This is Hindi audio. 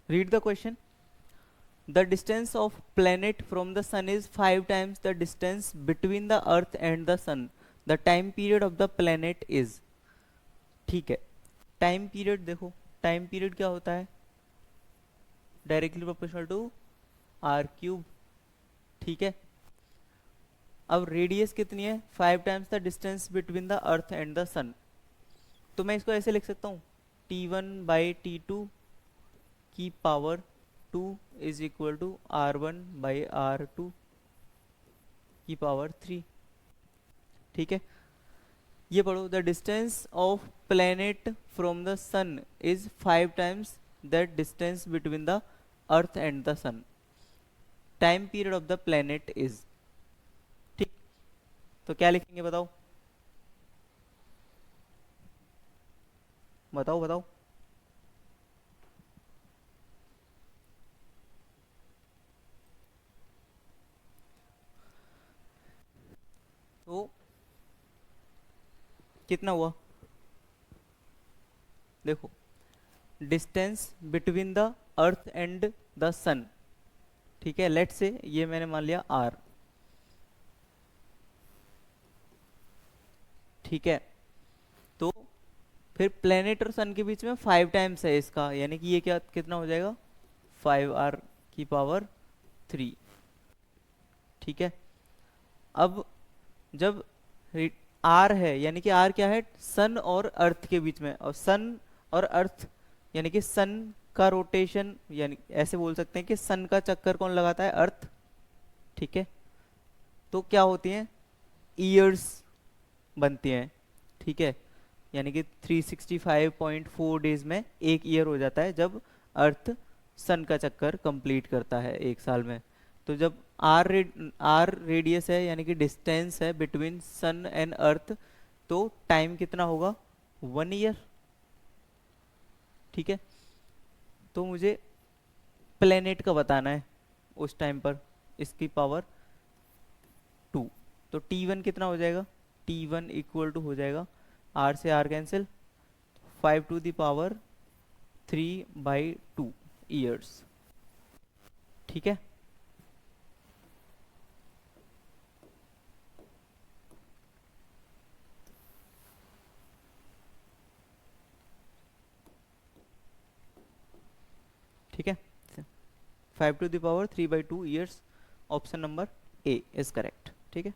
Read the question. The distance of planet from the sun is 5 times the distance between the earth and the sun. The time period of the planet is. ठीक है, टाइम पीरियड देखो, टाइम पीरियड क्या होता है, directly proportional to R cube. ठीक है, अब रेडियस कितनी है, 5 times the distance between the earth and the sun. तो मैं इसको ऐसे लिख सकता हूँ, T1/T2 की power 2 is equal to R1/R2 की पावर 3। ठीक है, ये पढ़ो, the distance of planet from the sun is 5 times the distance between the earth and the sun. Time period of the planet is. ठीक, तो क्या लिखेंगे बताओ, बताओ बताओ। तो कितना हुआ, देखो, distance between the earth and the sun. ठीक है, लेट से ये मैंने मान लिया R। ठीक है, तो फिर प्लेनेट और सन के बीच में 5 टाइम्स है इसका, यानी कि ये क्या कितना हो जाएगा, 5R की पावर 3। ठीक है, अब जब आर है, यानी कि आर क्या है, सन और अर्थ के बीच में, और सन और अर्थ यानी कि सन का रोटेशन, यानी ऐसे बोल सकते हैं कि सन का चक्कर कौन लगाता है, अर्थ। ठीक है, तो क्या होती हैं, ईयर्स बनती हैं। ठीक है, यानी कि 365.4 डेज में एक ईयर हो जाता है जब अर्थ सन का चक्कर कंप्लीट करता है एक साल में। तो जब आर रेडियस है, यानी कि डिस्टेंस है बिटवीन सन एंड अर्थ, तो टाइम कितना होगा, 1 ईयर। ठीक है, तो मुझे प्लेनेट का बताना है उस टाइम पर, इसकी पावर 2। तो T1 कितना हो जाएगा, T1 इक्वल टू हो जाएगा, R से R कैंसिल, 5⁵ ईयर्स। ठीक है, ठीक है, 5⁵ years. Option number A is correct. ठीक है।